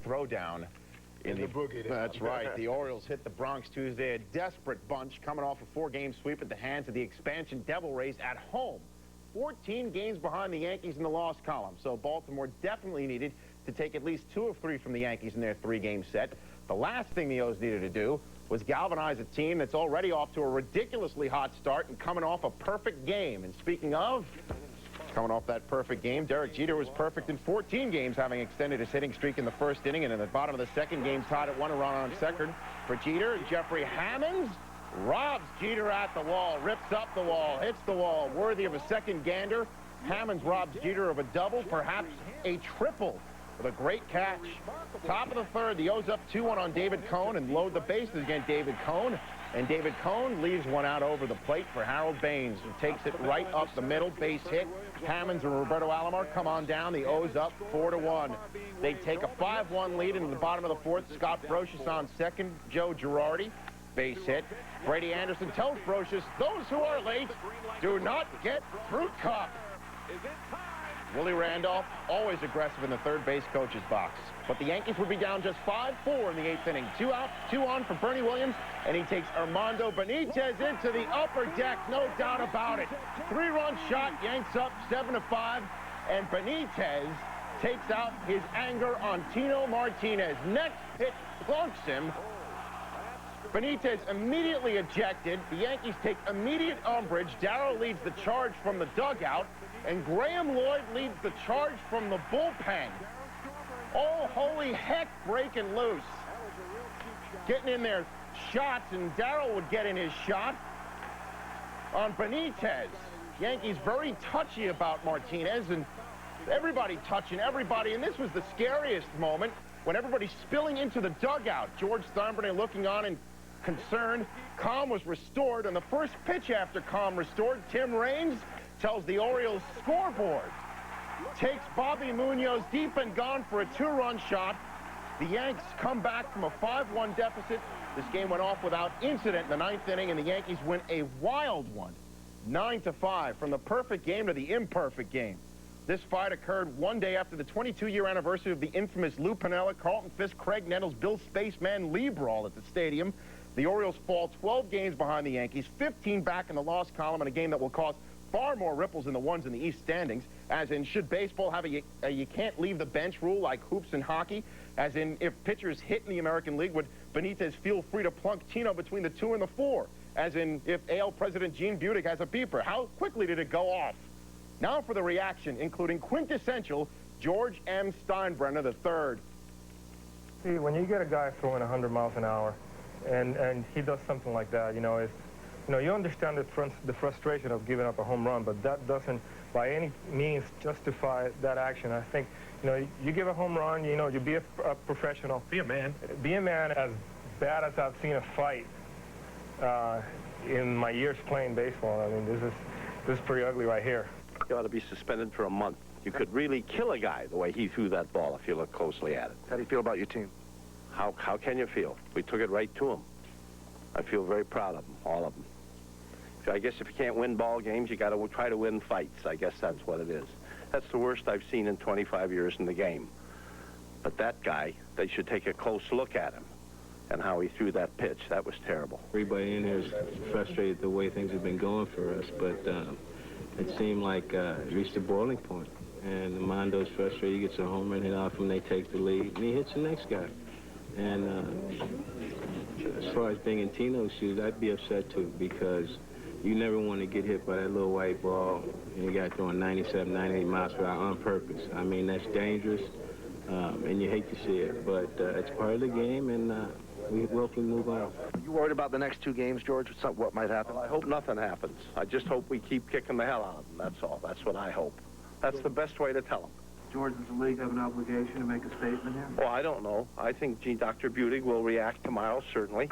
throwdown in the boogie. That's right. The Orioles hit the Bronx Tuesday, a desperate bunch coming off a 4-game sweep at the hands of the expansion Devil Rays at home. 14 games behind the Yankees in the loss column, so Baltimore definitely needed to take at least 2 of 3 from the Yankees in their 3-game set. The last thing the O's needed to do was galvanize a team that's already off to a ridiculously hot start and coming off a perfect game. And speaking of coming off that perfect game, Derek Jeter was perfect in 14 games, having extended his hitting streak in the first inning, and in the bottom of the second game tied at 1 run on second for Jeter. Jeffrey Hammonds robs Jeter at the wall, rips up the wall, hits the wall, worthy of a second gander. Hammonds robs Jeter of a double, perhaps a triple, with a great catch. Top of the third, the O's up 2-1 on David Cone and load the bases against David Cone. And David Cone leaves one out over the plate for Harold Baines, who takes it right up the middle, base hit. Hammonds and Roberto Alomar come on down. The O's up 4-1. They take a 5-1 lead into the bottom of the fourth. Scott Brocious on second. Joe Girardi, base hit. Brady Anderson tells Brocious, those who are late do not get fruit cup. Willie Randolph, always aggressive in the third base coach's box. But the Yankees would be down just 5-4 in the 8th inning. 2 out, 2 on for Bernie Williams, and he takes Armando Benitez into the upper deck, no doubt about it. 3-run shot, Yanks up 7-5, and Benitez takes out his anger on Tino Martinez. Next hit plunks him. Benitez immediately ejected. The Yankees take immediate umbrage. Darrow leads the charge from the dugout, and Graham Lloyd leads the charge from the bullpen. Oh, holy heck, breaking loose. Getting in their shots, and Darrow would get in his shot on Benitez. Yankees very touchy about Martinez, and everybody touching everybody, and this was the scariest moment when everybody's spilling into the dugout. George Steinbrenner looking on and concerned. Calm was restored, and the first pitch after calm restored, Tim Raines tells the Orioles scoreboard. Takes Bobby Munoz deep and gone for a 2-run shot. The Yanks come back from a 5-1 deficit. This game went off without incident in the 9th inning, and the Yankees win a wild one, 9-5, from the perfect game to the imperfect game. This fight occurred one day after the 22-year anniversary of the infamous Lou Piniella, Carlton Fisk, Craig Nettles, Bill Spaceman Lee brawl at the stadium. The Orioles fall 12 games behind the Yankees, 15 back in the loss column in a game that will cause far more ripples than the ones in the East standings, as in should baseball have a you can't leave the bench rule like hoops and hockey, as in if pitchers hit in the American League, would Benitez feel free to plunk Tino between the 2 and the 4, as in if AL President Gene Budig has a beeper, how quickly did it go off? Now for the reaction, including quintessential George M. Steinbrenner III. See, when you get a guy throwing 100 miles an hour, and he does something like that, you know, you understand the frustration of giving up a home run, but that doesn't by any means justify that action. I think, you know, you give a home run, you know, you be a professional. Be a man. Be a man. As bad as I've seen a fight in my years playing baseball, I mean, this is pretty ugly right here. You ought to be suspended for a month. You could really kill a guy the way he threw that ball if you look closely at it. How do you feel about your team? How can you feel? We took it right to him. I feel very proud of them, all of them. I guess if you can't win ball games, you got to try to win fights. I guess that's what it is. That's the worst I've seen in 25 years in the game. But that guy, they should take a close look at him and how he threw that pitch. That was terrible. Everybody in here is frustrated the way things have been going for us, but it seemed like it reached a boiling point. And Armando's frustrated. He gets a home run hit off him, they take the lead, and he hits the next guy. And as far as being in Tino's shoes, I'd be upset too, because you never want to get hit by that little white ball and you got throwing 97, 98 miles per hour on purpose. I mean, that's dangerous, and you hate to see it, but it's part of the game, and we hopefully move on. Are you worried about the next 2 games, George? What might happen? Well, I hope nothing happens. I just hope we keep kicking the hell out of them, that's all. That's what I hope. That's the best way to tell them. George, does the league have an obligation to make a statement here? Well, I don't know. I think Dr. Budig will react tomorrow, certainly.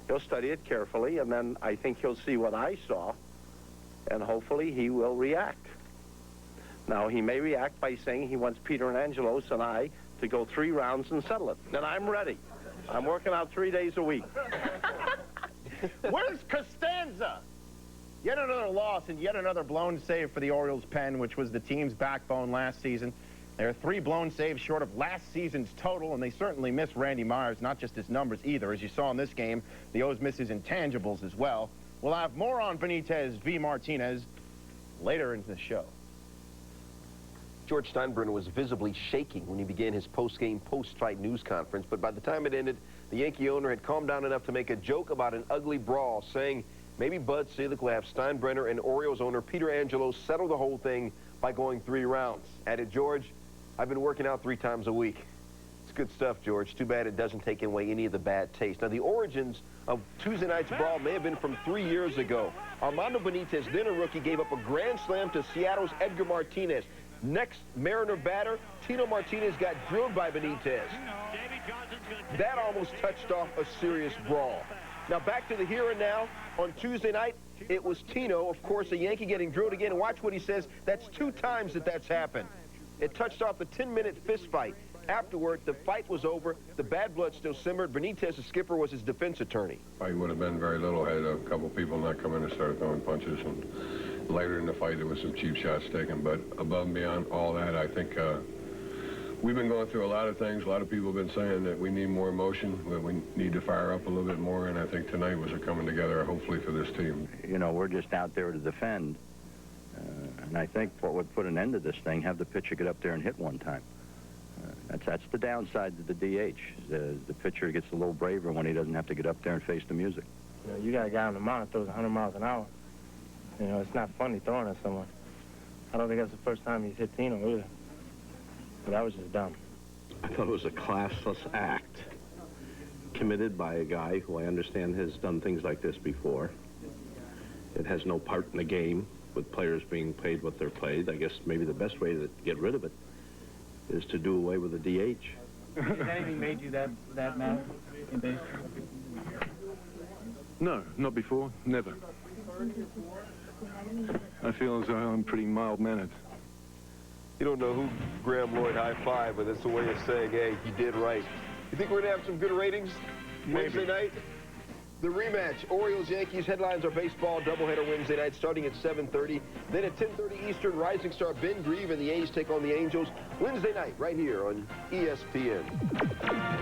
He'll study it carefully, and then I think he'll see what I saw, and hopefully he will react. Now, he may react by saying he wants Peter and Angelos and I to go 3 rounds and settle it. Then I'm ready. I'm working out 3 days a week. Where's Costanza? Yet another loss and yet another blown save for the Orioles pen, which was the team's backbone last season. They're 3 blown saves short of last season's total, and they certainly miss Randy Myers, not just his numbers either. As you saw in this game, the O's miss his intangibles as well. We'll have more on Benitez v. Martinez later in the show. George Steinbrenner was visibly shaking when he began his post-game, post-fight news conference, but by the time it ended, the Yankee owner had calmed down enough to make a joke about an ugly brawl, saying maybe Bud Selig will have Steinbrenner and Orioles owner Peter Angelo settle the whole thing by going 3 rounds. Added George, I've been working out 3 times a week. It's good stuff, George. Too bad it doesn't take away any of the bad taste. Now, the origins of Tuesday night's brawl may have been from 3 years ago. Armando Benitez, then a rookie, gave up a grand slam to Seattle's Edgar Martinez. Next Mariner batter, Tino Martinez, got drilled by Benitez. That almost touched off a serious brawl. Now, back to the here and now. On Tuesday night, it was Tino, of course, a Yankee, getting drilled again. And watch what he says. That's 2 times that's happened. It touched off a 10-minute fist fight. Afterward, the fight was over. The bad blood still simmered. Benitez, the skipper, was his defense attorney. Fight would have been very little had a couple people not come in and started throwing punches. And later in the fight, there was some cheap shots taken. But above and beyond all that, I think we've been going through a lot of things. A lot of people have been saying that we need more emotion, that we need to fire up a little bit more. And I think tonight was a coming together, hopefully, for this team. You know, we're just out there to defend. And I think what would put an end to this thing, have the pitcher get up there and hit one time. That's the downside to the DH. The pitcher gets a little braver when he doesn't have to get up there and face the music. You know, you got a guy on the mound that throws 100 miles an hour. You know, it's not funny throwing at someone. I don't think that's the first time he's hit Tino either. But that was just dumb. I thought it was a classless act committed by a guy who I understand has done things like this before. It has no part in the game with players being paid what they're paid. I guess maybe the best way to get rid of it is to do away with the DH. Has anything made you that mad in baseball? No, not before. Never. I feel as though I'm pretty mild-mannered. You don't know who Graham Lloyd high-five, but it's a way of saying, hey, you did right. You think we're going to have some good ratings Wednesday night? The rematch, Orioles-Yankees. Headlines are baseball doubleheader Wednesday night starting at 7:30. Then at 10:30 Eastern, rising star Ben Grieve and the A's take on the Angels. Wednesday night right here on ESPN.